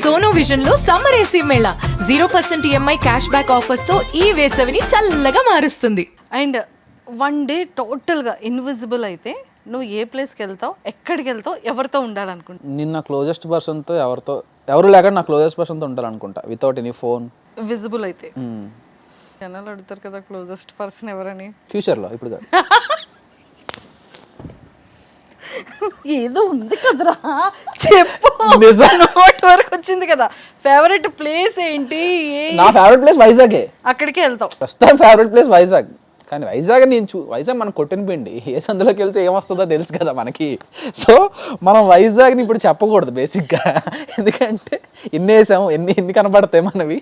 Sono vision లో summer AC Mela 0% EMI cash back offers తో ఈ వేసవిని చల్లగా మారుస్తుంది. అండ్ వన్ డే టోటల్గా ఇన్విజిబుల్ అయితే నువ్వు ఏ ప్లేస్కి వెళ్తావు, ఎక్కడికి వెళ్తావు, ఎవరితో ఉండాలనుకుంటా? నేను నా క్లోజెస్ట్ పర్సన్తో ఎవరు లేక నా క్లోజెస్ట్ పర్సన్తో ఉండాలనుకుంటా, వితౌట్ ఎనీ ఫోన్. విజిబుల్ అయితే జనాలు అడుగుతారు కదా క్లోజెస్ట్ పర్సన్ ఎవరని. ఫ్యూచర్లో, ఇప్పుడు కాదు. ఏదో ఉంది కదరా, చెప్పు. నిజం. నోట్ వరకు వచ్చింది కదా. ఫేవరెట్ ప్లేస్ ఏంటి? నా ఫేవరెట్ ప్లేస్ వైజాగే. అక్కడికే వెళ్తావు. ప్రస్తుతం ఫేవరెట్ ప్లేస్ వైజాగ్. కానీ వైజాగ్ వైజాగ్ మనం కొట్టిన పిండి, ఏ సందులోకి వెళ్తే ఏమొస్తుందో తెలుసు కదా మనకి. సో మనం వైజాగ్ని ఇప్పుడు చెప్పకూడదు బేసిక్గా, ఎందుకంటే ఎన్ని వేసాము, ఎన్ని కనబడతాయి మనవి.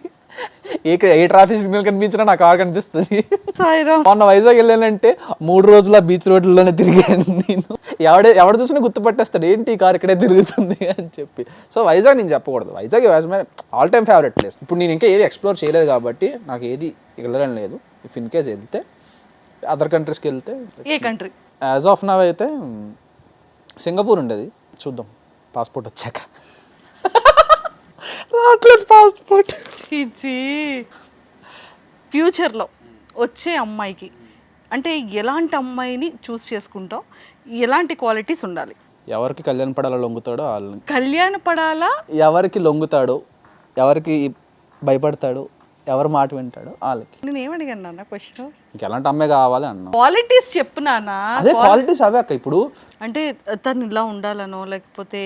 ఏ ట్రాఫిక్ సిగ్నల్ కనిపించినా నాకు కార్ కనిపిస్తుంది. మొన్న వైజాగ్ వెళ్ళానంటే 3 రోజుల బీచ్ రోడ్లోనే తిరిగాను నేను. ఎవడు చూసినా గుర్తుపట్టేస్తాడు, ఏంటి ఈ కార్ ఇక్కడే తిరుగుతుంది అని చెప్పి. సో వైజాగ్ నేను చెప్పకూడదు. Vizag all time favourite place. ఇప్పుడు నేను ఇంకా ఏది ఎక్స్ప్లోర్ చేయలేదు కాబట్టి నాకు ఏది వెళ్ళడం లేదు. ఇఫ్ ఇన్ కేస్ వెళ్తే అదర్ కంట్రీస్కి వెళ్తే, ఏ కంట్రీ? యాజ్ ఆఫ్ నవ్ అయితే సింగపూర్ ఉండేది, చూద్దాం పాస్పోర్ట్ వచ్చాక. రావట్లేదు పాస్పోర్ట్. ఫ్యూచర్లో వచ్చే అమ్మాయికి అంటే ఎలాంటి అమ్మాయిని చూస్ చేసుకుంటావు? ఎలాంటి క్వాలిటీస్ ఉండాలి? ఎవరికి కళ్యాణ పడాలో లొంగుతాడో వాళ్ళని. కళ్యాణ పడాలా? ఎవరికి లొంగుతాడో, ఎవరికి భయపడతాడో, ఎవరి మాట వింటాడో వాళ్ళకి. నేను ఏమడిగాను నాన్న క్వశ్చన్? ఇంకెలాంటి అమ్మాయి కావాలి అన్నా. క్వాలిటీస్ చెప్పు నాన్న. అదే క్వాలిటీస్ అవే అక్క. ఇప్పుడు అంటే తను ఇలా ఉండాలనో, లేకపోతే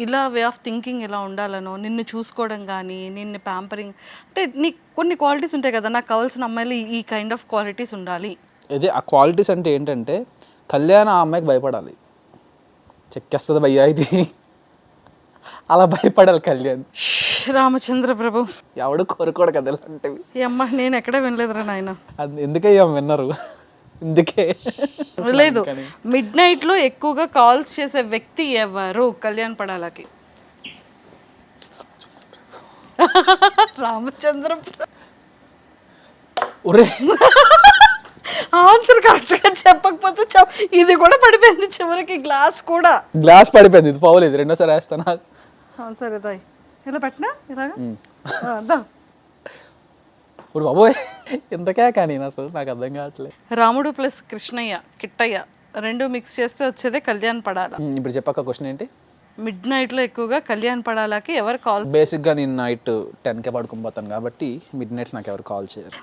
ఇలా వే ఆఫ్ థింకింగ్ ఇలా ఉండాలనో, నిన్ను చూసుకోవడం కానీ, నిన్ను ప్యాంపరింగ్, అంటే నీకు కొన్ని క్వాలిటీస్ ఉంటాయి కదా, నాకు కావాల్సిన అమ్మాయిలు ఈ కైండ్ ఆఫ్ క్వాలిటీస్ ఉండాలి. అదే ఆ క్వాలిటీస్ అంటే ఏంటంటే, కళ్యాణ ఆ అమ్మాయికి భయపడాలి. చెక్కేస్తుంది భయ్యా ఇది, అలా భయపడాలి కళ్యాణ్. రామచంద్ర ప్రభు, ఎవడు కోరుకోడు కదా ఇలాంటివి. అమ్మ నేను ఎక్కడే వినలేదురా నాయన. ఎందుకే విన్నారు, ఇందుకే లేదు. మిడ్ నైట్ లో ఎక్కువగా కాల్స్ చేసే వ్యక్తి ఎవరు కళ్యాణ్ పడాలకి? రామచంద్ర. ఆన్సర్ కరెక్ట్ గా చెప్పకపోతే ఇది కూడా పడిపోయింది చివరికి. గ్లాస్ పడిపోయింది. ఇది పోలేదు, రెండోసారి వేస్తాను. సరే దాయ్, ఇలా పెట్టినా ఇలాగా. ఇప్పుడు బాబోయ్ ఇంతకే కానీ అసలు నాకు అర్థం కావట్లేదు. రాముడు ప్లస్ కృష్ణయ్య, కిట్టయ్య రెండు మిక్స్ చేస్తే వచ్చేదే కళ్యాణ్ పడాలా. ఇప్పుడు చెప్పక క్వశ్చన్ ఏంటి? మిడ్ నైట్ లో ఎక్కువగా కళ్యాణ్ పడాలకి ఎవరు కాల్? బేసిక్ గా నేను నైట్ 10కే పడుకోపోతాను కాబట్టి మిడ్ నైట్స్ నాకు ఎవరు కాల్ చేయరు.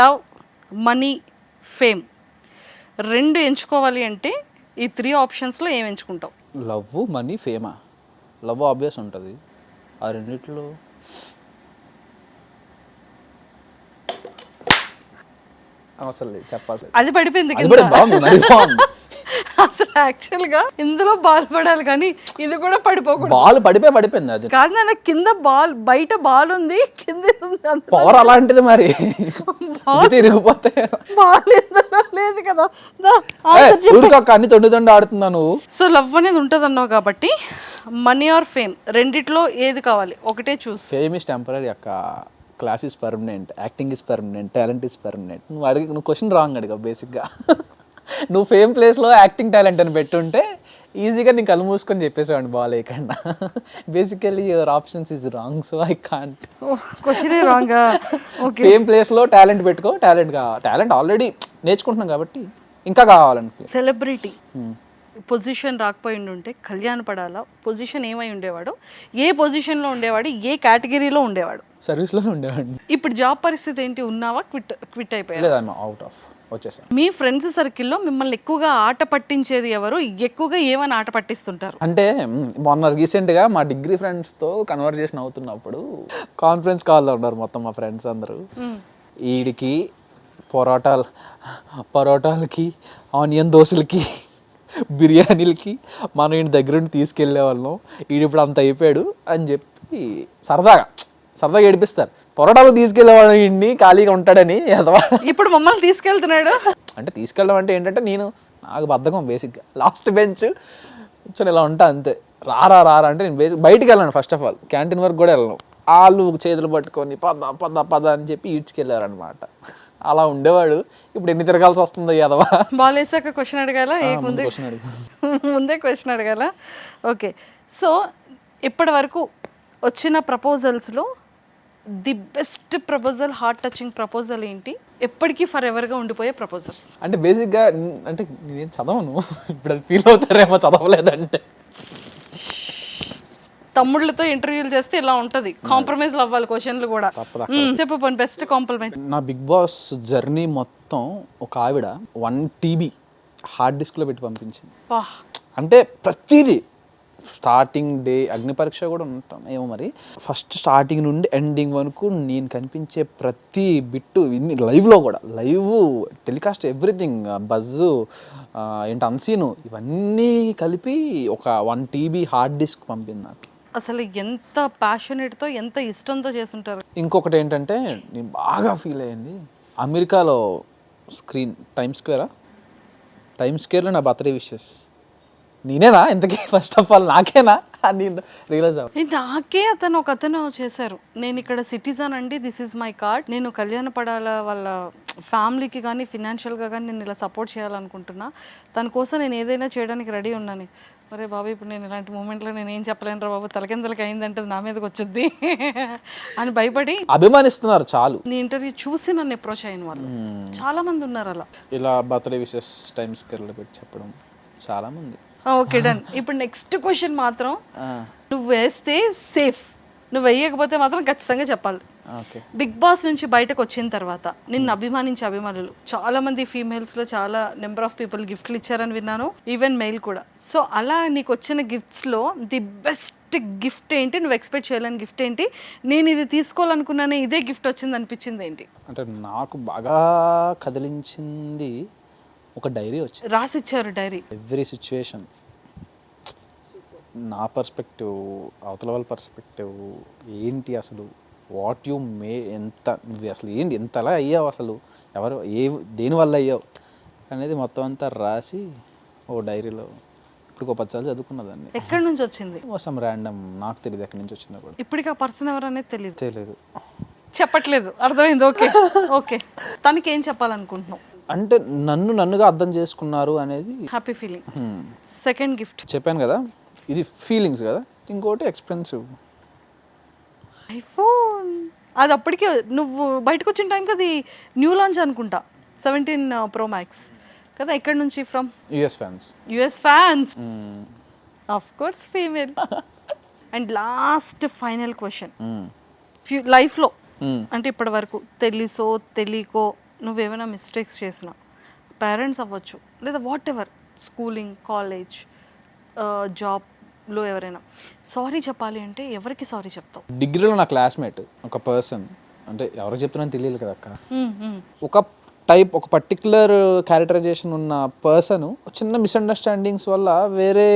లవ్, మనీ, ఫేమ్ రెండు ఎంచుకోవాలి అంటే ఈ 3 ఆప్షన్స్లో ఏం ఎంచుకుంటావు? లవ్, మనీ, ఫేమా? లవ్ ఆబ్వియస్ ఉంటుంది. ఆ రెండిట్లో అవసరం లేదు చెప్పాల్సి. అది పడిపోయింది. అసలు యాక్చువల్ గా ఇందులో బాల్ పడాలి కానీ ఇది కూడా పడిపోకూడదు. బాల్ పడిపోయింది. అది కాదు నాన్న, కింద బాల్, బయట బాల్ ఉంది, కింద పవర్ అలాంటిది మరి తిరిగిపోతే. బాల్ ఇందులో లేదు కదా. అన్ని తొండి ఆడుతున్నా నువ్వు. సో లవ్ అనేది ఉంటుంది అన్నావు కాబట్టి మనీ ఆర్ ఫేమ్ రెండిట్లో ఏది కావాలి? ఒకటే చూస్. ఫేమ్ ఇస్ టెంపరరీ అక్క, class is permanent, acting is permanent, talent is permanent. నువ్వు క్వశ్చన్ రాంగ్ అడిగావు బేసిక్గా. నువ్వు ఫేమ్ ప్లేస్లో యాక్టింగ్ టాలెంట్ అని పెట్టుంటే ఈజీగా నీ కళ్ళు మూసుకొని చెప్పేసేవాడిని బాల్ వేయకుండా. Basically your options is wrong, so I can't. Question wrong. Fame ప్లేస్లో టాలెంట్ పెట్టుకో. టాలెంట్ ఆల్రెడీ నేర్చుకుంటున్నాం కాబట్టి ఇంకా కావాలని. సెలబ్రిటీ పొజిషన్ రాకపోయి ఉంటే కళ్యాణ్ పడాలా? పొజిషన్ ఏమై ఉండేవాడు, ఏ పొజిషన్లో ఉండేవాడు, ఏ కేటగిరీలో ఉండేవాడు? సర్వీస్లోనే ఉండేవాడిని. ఇప్పుడు జాబ్ పరిస్థితి ఏంటి? ఉన్నావా, క్విట్ అయిపోయావా? అవుట్ ఆఫ్ వచ్చేసాను. మీ ఫ్రెండ్స్ సర్కిల్లో మిమ్మల్ని ఎక్కువగా ఆట పట్టించేది ఎవరు? ఎక్కువగా ఏమని ఆట పట్టిస్తుంటారు? అంటే మొన్న రీసెంట్గా మా డిగ్రీ ఫ్రెండ్స్తో కన్వర్జేషన్ అవుతున్నప్పుడు కాన్ఫరెన్స్ కాల్లో ఉన్నారు మొత్తం మా ఫ్రెండ్స్ అందరూ. వీడికి పరోటాలకి, ఆనియన్ దోశలకి, బిర్యానీలకి మనం ఇంటి దగ్గరుండి తీసుకెళ్లే వాళ్ళం, వీడు ఇప్పుడు అంత అయిపోయాడు అని చెప్పి సరదాగా ఏడిపిస్తారు. పొరటాలు తీసుకెళ్లేవాడు ఇంటిని ఖాళీగా ఉంటాడని. ఇప్పుడు మమ్మల్ని తీసుకెళ్తున్నాడు అంటే తీసుకెళ్ళడం అంటే ఏంటంటే నాకు బద్ధకం బేసిక్గా. లాస్ట్ బెంచ్ కూర్చొని ఇలా ఉంటా అంతే. రారా అంటే నేను బయటికి వెళ్ళాను. ఫస్ట్ ఆఫ్ ఆల్ క్యాంటీన్ వరకు కూడా వెళ్ళను. వాళ్ళు చేతులు పట్టుకొని పద అని చెప్పి ఈడ్చుకెళ్ళారనమాట. అలా ఉండేవాడు. ఇప్పుడు ఎన్ని తిరగాల్సి వస్తుందో యాదవ. బాల్ వేసాక క్వశ్చన్ అడగాల? ముందే క్వశ్చన్ అడగాల. ఓకే, సో ఇప్పటి వరకు వచ్చిన ప్రపోజల్స్లో the best proposal, heart touching proposal ఏంటి? ఎప్పటికీ ఫర్ ఎవర్గా ఉండిపోయే ప్రపోజల్. అంటే బేసిక్గా అంటే నేను చదవను, ఇప్పుడు అది ఫీల్ అవుతారేమో చదవలేదంటే. తమ్ముళ్ళతో ఇంటర్వ్యూలు చేస్తే ఇలా ఉంటుంది, కాంప్రమైజ్లు అవ్వాలి క్వశ్చన్లు కూడా. చెప్పు పోనీ బెస్ట్ కాంప్లిమెంట్. నా బిగ్ బాస్ జర్నీ మొత్తం ఒక ఆవిడ 1 TB హార్డ్ డిస్క్లో పెట్టి పంపించింది. వాహ్. అంటే ప్రతిదీ స్టార్టింగ్ డే అగ్ని పరీక్ష కూడా ఉంటాం ఏమో మరి, ఫస్ట్ స్టార్టింగ్ నుండి ఎండింగ్ వరకు నేను కనిపించే ప్రతి బిట్టు ఇన్ని లైవ్లో కూడా, లైవ్ టెలికాస్ట్ ఎవ్రీథింగ్, బజ్జు ఏంటి అన్సీను, ఇవన్నీ కలిపి ఒక 1 TB హార్డ్ డిస్క్ పంపింది నాకు. అసలు ఎంత ప్యాషనేట్తో, ఎంత ఇష్టంతో చేస్తుంటారు. ఇంకొకటి ఏంటంటే నేను బాగా ఫీల్ అయ్యింది, అమెరికాలో స్క్రీన్ టైమ్ స్క్వేర్లో నా బర్త్డే విషెస్ నేనేనా ఇంతకీ, ఫస్ట్ ఆఫ్ ఆల్ నాకేనా నేను రియలైజ్ అవ్వ. నాకే ఒక అతను చేశారు, నేను ఇక్కడ సిటిజన్ అండి, దిస్ ఈజ్ మై కార్డ్, నేను కళ్యాణ పడాల వాళ్ళ ఫ్యామిలీకి కానీ ఫినాన్షియల్గా కానీ నేను ఇలా సపోర్ట్ చేయాలనుకుంటున్నా, దానికోసం నేను ఏదైనా చేయడానికి రెడీ ఉన్నాను. అరే బాబు, ఇప్పుడు నేను ఇలాంటి మూమెంట్లో నేను ఏం చెప్పలేను రా బాబు, తలకిందలకి అయిందంటే నా మీదకి వచ్చింది అని భయపడి అభిమానిస్తున్నారు చాలు. నీ ఇంటర్వ్యూ చూసి నన్ను అప్రోచ్ అయిన వాళ్ళు చాలా మంది ఉన్నారు అలా. ఇలా బర్త్డే విషెస్ టైమ్ స్క్వేర్లో పెట్టి చెప్పడం చాలా మంది. Okay done. ఇప్పుడు నెక్స్ట్ క్వశ్చన్ మాత్రం, నువ్వు వేస్తే సేఫ్, నువ్వు వేయకపోతే మాత్రం ఖచ్చితంగా చెప్పాలి. ఓకే. బిగ్ బాస్ నుంచి బయటకు వచ్చిన తర్వాత నిన్ను అభిమానించే అభిమానులు చాలా మంది, ఫీమేల్స్లో చాలా నెంబర్ ఆఫ్ పీపుల్ గిఫ్ట్లు ఇచ్చారని విన్నాను, ఈవెన్ మెయిల్ కూడా. సో అలా నీకు వచ్చిన గిఫ్ట్స్లో ది బెస్ట్ గిఫ్ట్ ఏంటి? నువ్వు ఎక్స్పెక్ట్ చేయలేని గిఫ్ట్ ఏంటి? నేను ఇది తీసుకోవాలనుకున్నానే, ఇదే గిఫ్ట్ వచ్చింది అనిపించింది ఏంటి? అంటే నాకు బాగా కదిలించింది ఒక డైరీ వచ్చింది, రాసిచ్చారు డైరీ. ఎవ్రీ సిచ్యువేషన్, నా పర్స్పెక్టివ్, అవతల వాళ్ళ పర్స్పెక్టివ్ ఏంటి, అసలు వాట్ యు మే, ఎంత నువ్వు అసలు ఏంటి, ఎంతలా అయ్యావు, అసలు ఎవరు దేనివల్ల అయ్యావు అనేది మొత్తం అంతా రాసి ఓ డైరీలో ఇప్పుడు 10 సార్లు చదువుకున్నదాన్ని. ఎక్కడి నుంచి వచ్చింది? సమ్ ర్యాండమ్, నాకు తెలియదు ఎక్కడి నుంచి వచ్చిందా కూడా. ఇప్పటికి ఆ పర్సన్ ఎవరు అనేది తెలియదు. చెప్పట్లేదు, అర్థమైంది. Okay okay. తనకి ఏం చెప్పాలనుకుంటున్నావు? అంటే నన్నుగా అర్థం చేసుకున్నారు అనేది హ్యాపీ ఫీలింగ్. సెకండ్ గిఫ్ట్ చెప్పాను కదా, ఇది ఫీలింగ్స్ కదా, ఇంకోటి ఎక్స్పెన్సివ్ ఐఫోన్. అది అప్పటికే నువ్వు బయటకు వచ్చిన టైంకి అది న్యూ లాంచ్ అనుకుంటా, 17 Pro Max కదా. ఎక్కడి నుంచి? From US fans of course, female. And last final question, లైఫ్లో అంటే ఇప్పటి వరకు తెలుసో తెలియకో నువ్వేమైనా మిస్టేక్స్ చేసినా, పేరెంట్స్ అవ్వచ్చు లేదా వాట్ ఎవర్, స్కూలింగ్, కాలేజ్, జాబ్లో ఎవరైనా సారీ చెప్పాలి అంటే ఎవరికి సారీ చెప్తావు? డిగ్రీలో నా క్లాస్మేట్ ఒక పర్సన్, అంటే ఎవరికి చెప్తున్నాను తెలియదు కదా అక్క, ఒక పర్టికులర్ క్యారెక్టరైజేషన్ ఉన్న పర్సన్ చిన్న మిస్అండర్స్టాండింగ్స్ వల్ల వేరే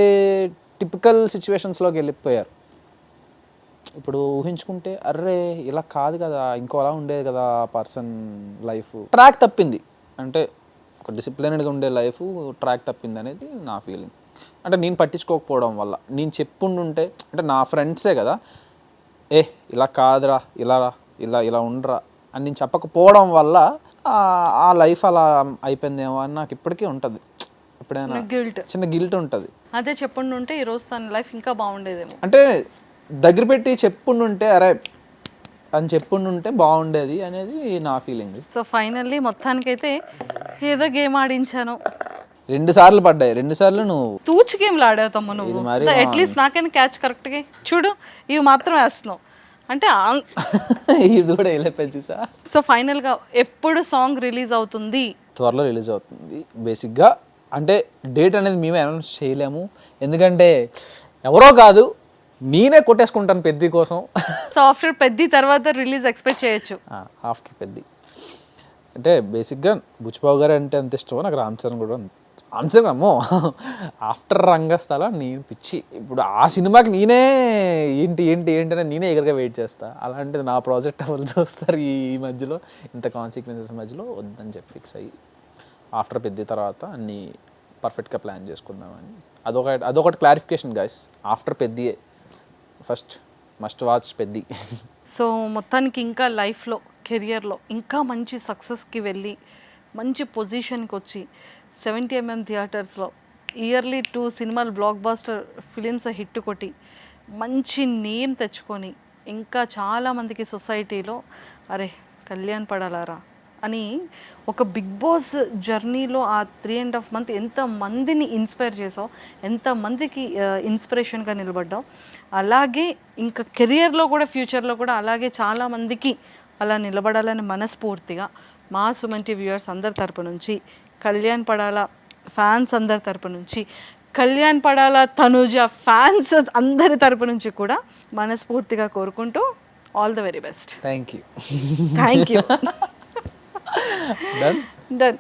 టిపికల్ సిచ్యువేషన్స్లోకి వెళ్ళిపోయారు. ఇప్పుడు ఊహించుకుంటే అర్రే ఇలా కాదు కదా, ఇంకోలా ఉండేది కదా పర్సన్ లైఫ్, ట్రాక్ తప్పింది. అంటే ఒక డిసిప్లిన్డ్గా ఉండే లైఫ్ ట్రాక్ తప్పింది అనేది నా ఫీలింగ్. అంటే నేను పట్టించుకోకపోవడం వల్ల, నేను చెప్పుండుంటే, అంటే నా ఫ్రెండ్సే కదా, ఇలా కాదురా, ఇలా ఉండరా అని నేను చెప్పకపోవడం వల్ల ఆ లైఫ్ అలా అయిపోయిందేమో అని నాకు ఇప్పటికీ ఉంటుంది. ఎప్పుడైనా చిన్న గిల్ట్ ఉంటుంది. అదే చెప్పుండుంటే ఈరోజు తన లైఫ్ ఇంకా బాగుండేదేమో. అంటే దగ్గర పెట్టి చెప్పుండుంటే, అరే అని చెప్పుండుంటే బాగుండేది అనేది నా ఫీలింగ్. సో ఫైనల్లీ మొత్తానికైతే ఏదో గేమ్ ఆడించాను, 2 సార్లు పడ్డాయి, 2 సార్లు నువ్వు తూచి గేమ్లు ఆడావు తమ్ము నువ్వు. అట్లీస్ట్ నాకైనా క్యాచ్ కరెక్ట్గా చూడు, ఇవి మాత్రం వేస్తున్నావు అంటే ఇది కూడా వేయలేకపోయి చూసా. సో ఫైనల్గా ఎప్పుడు సాంగ్ రిలీజ్ అవుతుంది? త్వరలో రిలీజ్ అవుతుంది. బేసిక్గా అంటే డేట్ అనేది మేమే అనౌన్స్ చేయలేము, ఎందుకంటే ఎవరో కాదు నేనే కొట్టేసుకుంటాను పెద్ది కోసం. సో ఆఫ్టర్ పెద్ది తర్వాత రిలీజ్ ఎక్స్పెక్ట్ చేయొచ్చు. ఆఫ్టర్ పెద్ది అంటే బేసిక్గా బుచ్చిబాబు గారు అంటే అంత ఇష్టమో నాకు రామ్ చరణ్ కూడా, రామ్ చరణ్ అమ్మో ఆఫ్టర్ రంగస్థల నేను పిచ్చి. ఇప్పుడు ఆ సినిమాకి నేనే ఏంటి అని నేనే ఎగరగా వెయిట్ చేస్తా. అలాంటిది నా ప్రాజెక్ట్ వాళ్ళు చూస్తారు ఈ మధ్యలో, ఇంత కాన్సిక్వెన్సెస్ మధ్యలో వద్దని చెప్పి ఫిక్స్ అయ్యి ఆఫ్టర్ పెద్ది తర్వాత అన్నీ పర్ఫెక్ట్గా ప్లాన్ చేసుకుందామని. అదొకటి క్లారిఫికేషన్ గైస్, ఆఫ్టర్ పెద్దియే first must watch Peddi. So మొత్తానికి ఇంకా లైఫ్లో, కెరియర్లో ఇంకా మంచి సక్సెస్కి వెళ్ళి మంచి పొజిషన్కి వచ్చి 70mm థియేటర్స్లో ఇయర్లీ 2 సినిమాలు బ్లాక్ బాస్టర్ ఫిలిమ్స్ హిట్ కొట్టి మంచి నేమ్ తెచ్చుకొని ఇంకా చాలామందికి సొసైటీలో అరే కళ్యాణ్ పడాలారా అని ఒక బిగ్ బాస్ జర్నీలో ఆ 3.5 months ఎంతమందిని ఇన్స్పైర్ చేసావు, ఎంతమందికి ఇన్స్పిరేషన్గా నిలబడ్డావు. అలాగే ఇంకా కెరియర్లో కూడా ఫ్యూచర్లో కూడా అలాగే చాలామందికి అలా నిలబడాలని మనస్ఫూర్తిగా మా సుమన్ టీవీ వ్యూవర్స్ అందరి తరపు నుంచి, కళ్యాణ్ పడాలా ఫ్యాన్స్ అందరి తరపు నుంచి, కళ్యాణ్ పడాలా తనూజ ఫ్యాన్స్ అందరి తరపు నుంచి కూడా మనస్ఫూర్తిగా కోరుకుంటూ all the very best. Thank you. Thank you. Done. Done.